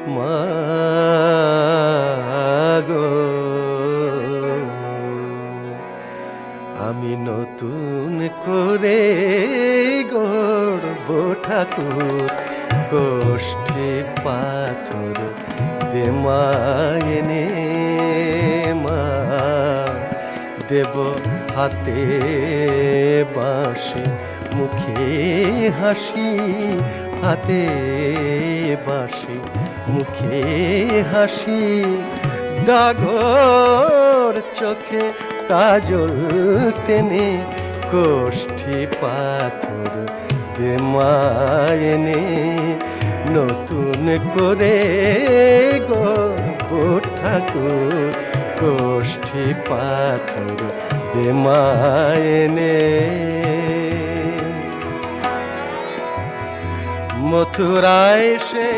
মাগো আমি নতুন করে গড়ব ঠাকুর কোষ্ঠী পাথর দে মা এনে মা দেব হাতে বাঁশি মুখে হাসি হাতে বাঁশি মুখে হাসি ডাগর চোখে কাজল টেনে কোষ্ঠী পাথর দে মা এনে নতুন করে গড়ব ঠাকুর কোষ্ঠী পাথর দে মা এনে মথুরায় সে